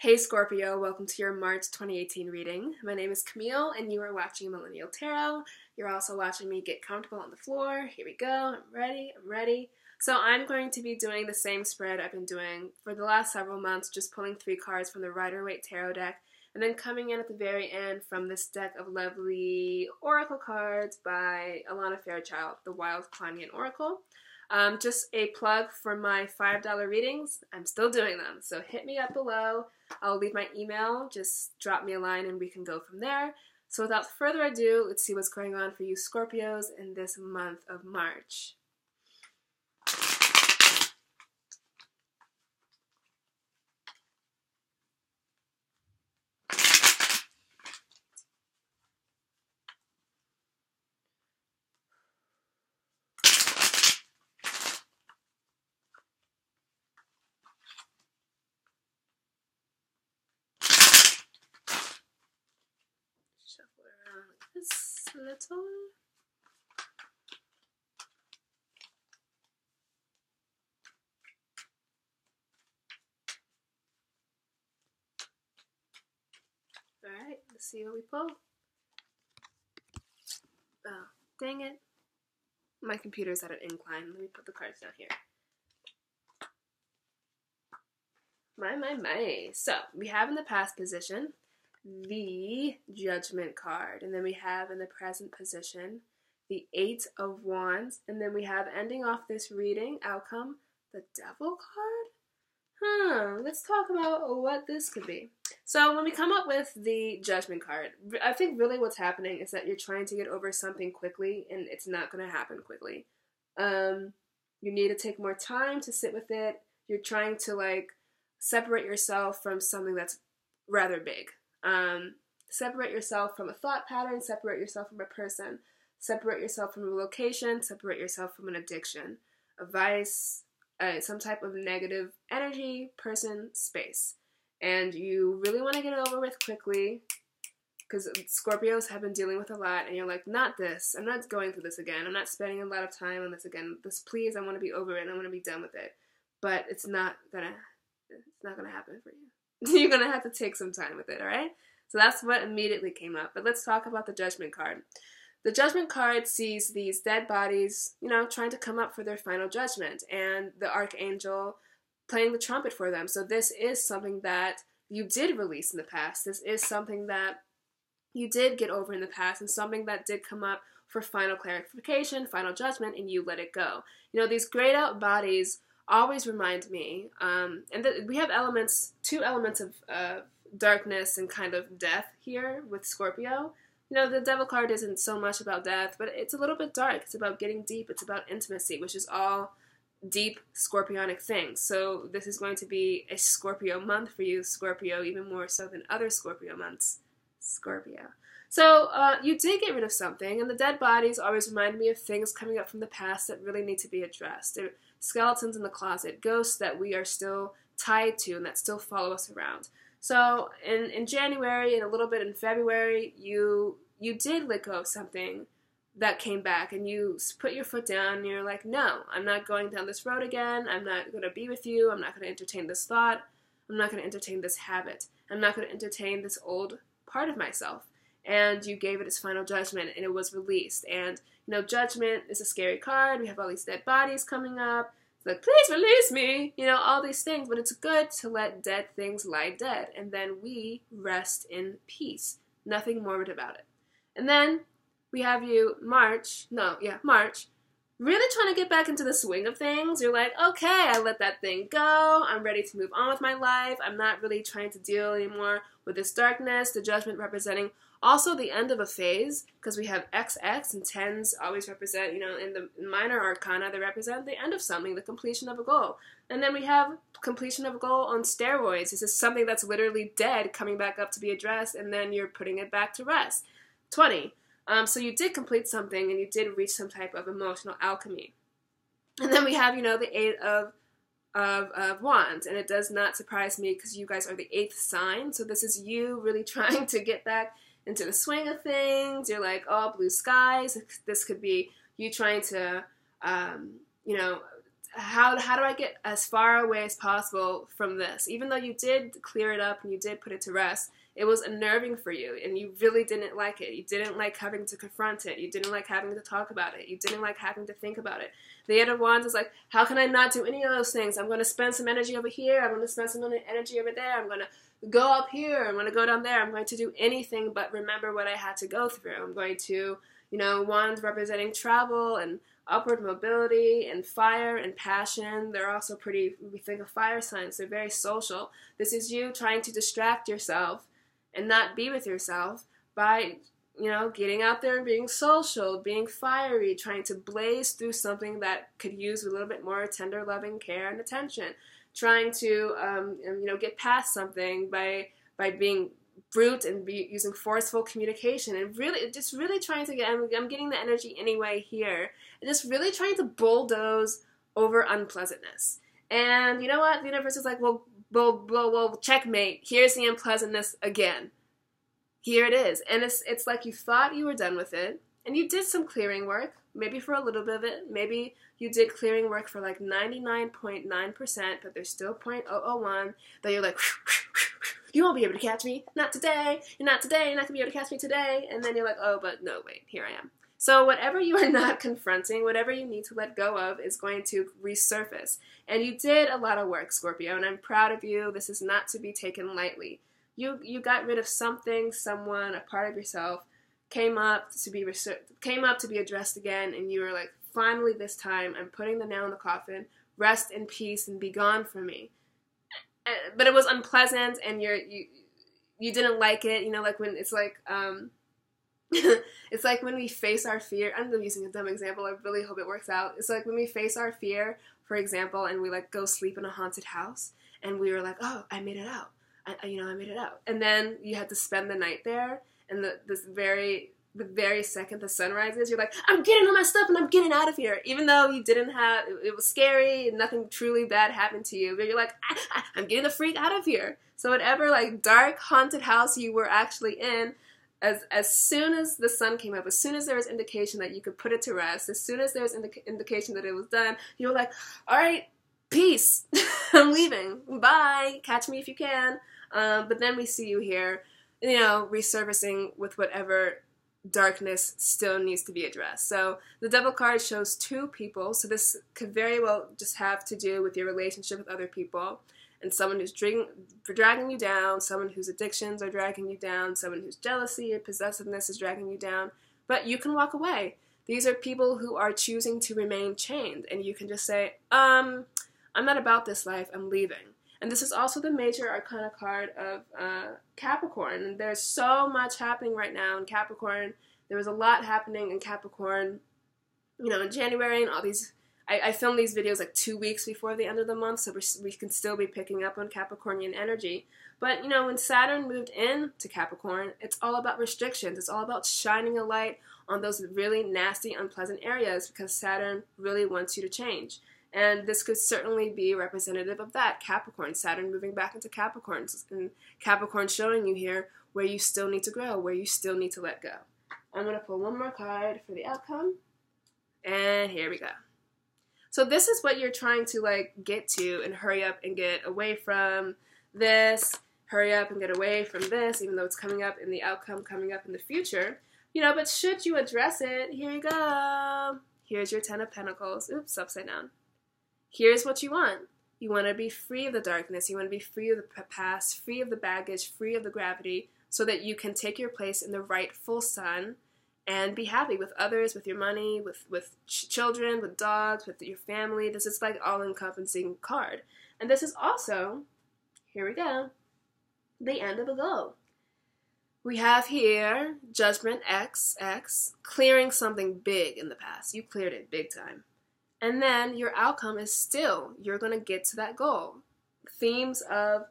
Hey Scorpio, welcome to your March 2018 reading. My name is Camille and you are watching Millennial Tarot. You're also watching me get comfortable on the floor. Here we go. I'm ready. So I'm going to be doing the same spread I've been doing for the last several months, just pulling 3 cards from the Rider-Waite Tarot deck and then coming in at the very end from this deck of lovely oracle cards by Alana Fairchild, the Wild Kleinian Oracle. Just a plug for my $5 readings. I'm still doing them, so hit me up below. I'll leave my email. Just drop me a line and we can go from there. So without further ado, let's see what's going on for you Scorpios in this month of March. Shuffle around like this a little. Alright, let's see what we pull. Oh, dang it. My computer's at an incline. Let me put the cards down here. My. So, we have in the past position the Judgment card, and then we have in the present position the 8 of Wands, and then we have ending off this reading outcome the Devil card. Let's talk about what this could be. So when we come up with the Judgment card, I think really what's happening is that you're trying to get over something quickly, and it's not going to happen quickly. You need to take more time to sit with it. You're trying to separate yourself from something that's rather big. Separate yourself from a thought pattern, separate yourself from a person, separate yourself from a location, separate yourself from an addiction, a vice, some type of negative energy, person, space. And you really want to get it over with quickly because Scorpios have been dealing with a lot and you're like, not this, I'm not going through this again, I'm not spending a lot of time on this again, please, I want to be over it, I want to be done with it. But it's not gonna happen for you. You're going to have to take some time with it, alright? So that's what immediately came up. But let's talk about the Judgment card. The Judgment card sees these dead bodies, trying to come up for their final judgment, and the Archangel playing the trumpet for them. So this is something that you did release in the past. This is something that you did get over in the past, and something that did come up for final clarification, final judgment, and you let it go. These grayed out bodies always remind me, we have two elements of darkness and kind of death here with Scorpio. The Devil card isn't so much about death, but it's a little bit dark. It's about getting deep. It's about intimacy, which is all deep Scorpionic things. So this is going to be a Scorpio month for you, Scorpio, even more so than other Scorpio months. Scorpio. So you did get rid of something, and the dead bodies always remind me of things coming up from the past that really need to be addressed. They're skeletons in the closet, ghosts that we are still tied to and that still follow us around. So in January and a little bit in February, you did let go of something that came back, and you put your foot down and you're like, no, I'm not going down this road again. I'm not going to be with you. I'm not going to entertain this thought. I'm not going to entertain this habit. I'm not going to entertain this old part of myself. And you gave it its final judgment, and it was released. And, judgment is a scary card. We have all these dead bodies coming up. It's like, please release me, all these things. But it's good to let dead things lie dead. And then we rest in peace. Nothing morbid about it. And then we have you March, really trying to get back into the swing of things. You're like, okay, I let that thing go. I'm ready to move on with my life. I'm not really trying to deal anymore with this darkness. The Judgment representing also the end of a phase, because we have XX and 10s always represent, in the minor arcana, they represent the end of something, the completion of a goal. And then we have completion of a goal on steroids. This is something that's literally dead coming back up to be addressed, and then you're putting it back to rest. 20. So you did complete something, and you did reach some type of emotional alchemy. And then we have, the 8 of Wands, and it does not surprise me because you guys are the 8th sign. So this is you really trying to get back into the swing of things. You're like, oh, blue skies. This could be you trying to, how do I get as far away as possible from this? Even though you did clear it up and you did put it to rest, it was unnerving for you, and you really didn't like it. You didn't like having to confront it. You didn't like having to talk about it. You didn't like having to think about it. The Eight of Wands is like, how can I not do any of those things? I'm going to spend some energy over here. I'm going to spend some energy over there. I'm going to go up here. I'm going to go down there. I'm going to do anything but remember what I had to go through. I'm going to, wands representing travel and upward mobility and fire and passion. They're also pretty, we think of fire signs. They're very social. This is you trying to distract yourself and not be with yourself by, getting out there and being social, being fiery, trying to blaze through something that could use a little bit more tender, loving care and attention, trying to, get past something by being brute and using forceful communication, and really trying to I'm getting the energy anyway here, and just really trying to bulldoze over unpleasantness. And you know what? The universe is like, well, checkmate. Here's the unpleasantness again. Here it is. And it's like you thought you were done with it, and you did some clearing work, maybe for a little bit of it. Maybe you did clearing work for like 99.9%, but there's still 0.001 that you're like, you won't be able to catch me. Not today. You're not today. You're not going to be able to catch me today. And then you're like, oh, but no, wait, here I am. So whatever you are not confronting, whatever you need to let go of is going to resurface. And you did a lot of work, Scorpio, and I'm proud of you. This is not to be taken lightly. You got rid of something, someone, a part of yourself came up to be addressed again, and you were like, finally this time, I'm putting the nail in the coffin. Rest in peace and be gone from me. But it was unpleasant, and you didn't like it. Like when it's like it's like when we face our fear. I'm using a dumb example. I really hope it works out. It's like when we face our fear, for example, and we like go sleep in a haunted house, and we were like, oh, I made it out. I made it out. And then you had to spend the night there, and the very second the sun rises, you're like, I'm getting all my stuff and I'm getting out of here. Even though you didn't have, it was scary and nothing truly bad happened to you, but you're like, I'm getting the freak out of here. So whatever like dark haunted house you were actually in, as soon as the sun came up, as soon as there was indication that you could put it to rest, as soon as there was indication that it was done, you were like, all right, peace. I'm leaving. Bye. Catch me if you can. But then we see you here, resurfacing with whatever darkness still needs to be addressed. So the Devil card shows two people. So this could very well just have to do with your relationship with other people, and someone who's dragging you down, someone whose addictions are dragging you down, someone whose jealousy or possessiveness is dragging you down. But you can walk away. These are people who are choosing to remain chained, and you can just say, I'm not about this life, I'm leaving. And this is also the major arcana card of Capricorn. And there's so much happening right now in Capricorn. There was a lot happening in Capricorn, in January, and all these. I filmed these videos like 2 weeks before the end of the month, so we can still be picking up on Capricornian energy. But, when Saturn moved into Capricorn, it's all about restrictions. It's all about shining a light on those really nasty, unpleasant areas, because Saturn really wants you to change. And this could certainly be representative of that, Capricorn, Saturn moving back into Capricorn, and Capricorn showing you here where you still need to grow, where you still need to let go. I'm going to pull one more card for the outcome, and here we go. So this is what you're trying to get to and hurry up and get away from this, hurry up and get away from this, even though it's coming up in the outcome, coming up in the future. But should you address it, here you go. Here's your 10 of Pentacles. Oops, upside down. Here's what you want. You want to be free of the darkness. You want to be free of the past, free of the baggage, free of the gravity, so that you can take your place in the rightful sun and be happy with others, with your money, with children, with dogs, with your family. This is like all-encompassing card. And this is also, here we go, the end of a goal. We have here Judgment XX, clearing something big in the past. You cleared it big time. And then your outcome is still, you're going to get to that goal. Themes of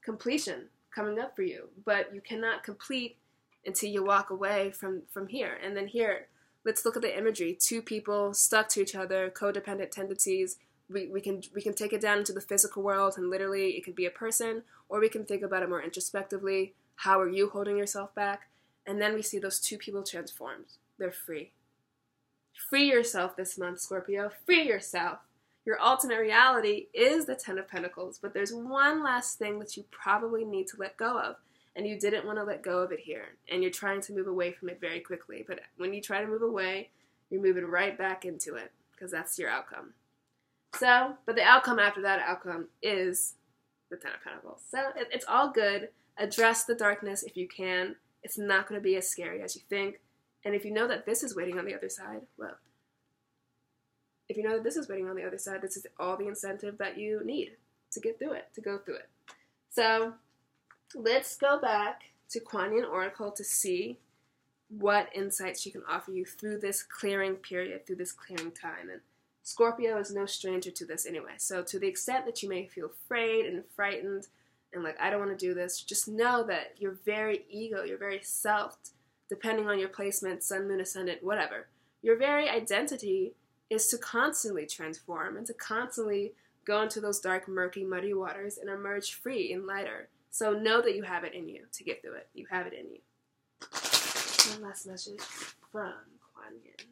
completion coming up for you, but you cannot complete until you walk away from here. And then here, let's look at the imagery. Two people stuck to each other, codependent tendencies. We can take it down into the physical world, and literally it could be a person, or we can think about it more introspectively. How are you holding yourself back? And then we see those two people transformed. They're free. Free yourself this month, Scorpio. Free yourself. Your ultimate reality is the Ten of Pentacles, but there's one last thing that you probably need to let go of, and you didn't want to let go of it here, and you're trying to move away from it very quickly. But when you try to move away, you're moving right back into it, because that's your outcome. So, but the outcome after that outcome is the Ten of Pentacles. So it's all good. Address the darkness if you can. It's not going to be as scary as you think. And if you know that this is waiting on the other side, well, if you know that this is waiting on the other side, this is all the incentive that you need to get through it, to go through it. So let's go back to Kuan Yin Oracle to see what insights she can offer you through this clearing period, through this clearing time. And Scorpio is no stranger to this anyway. So to the extent that you may feel afraid and frightened and like, I don't want to do this, just know that your very ego, your very self, depending on your placement, sun, moon, ascendant, whatever, your very identity is to constantly transform and to constantly go into those dark, murky, muddy waters and emerge free and lighter. So know that you have it in you to get through it. You have it in you. One last message from Kuan Yin.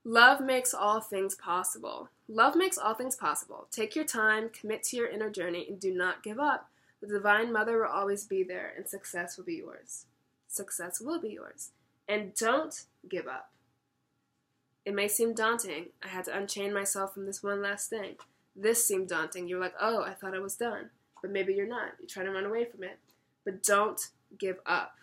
Love makes all things possible. Love makes all things possible. Take your time, commit to your inner journey, and do not give up. The Divine Mother will always be there, and success will be yours. Success will be yours. And don't give up. It may seem daunting. I had to unchain myself from this one last thing. This seemed daunting. You're like, oh, I thought I was done. But maybe you're not. You're trying to run away from it. But don't give up.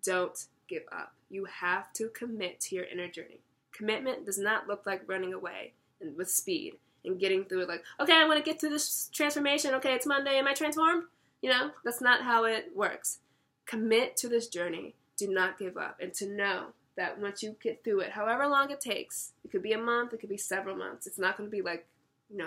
Don't give up. You have to commit to your inner journey. Commitment does not look like running away and with speed and getting through it like, okay, I want to get through this transformation. Okay, it's Monday. Am I transformed? You know, that's not how it works. Commit to this journey. Do not give up. And to know that once you get through it, however long it takes, it could be a month, it could be several months. It's not going to be like,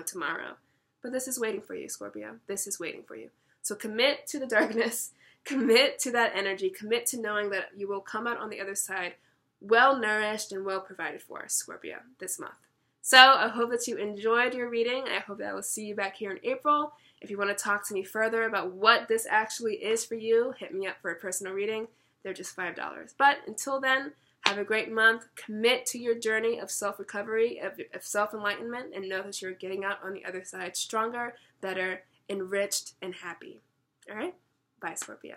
tomorrow. But this is waiting for you, Scorpio. This is waiting for you. So commit to the darkness. Commit to that energy. Commit to knowing that you will come out on the other side well-nourished and well-provided for, Scorpio, this month. So I hope that you enjoyed your reading. I hope that I will see you back here in April. If you want to talk to me further about what this actually is for you, hit me up for a personal reading. They're just $5. But until then, have a great month. Commit to your journey of self-recovery, of self-enlightenment, and know that you're getting out on the other side stronger, better, enriched, and happy. All right? Bye, Scorpio.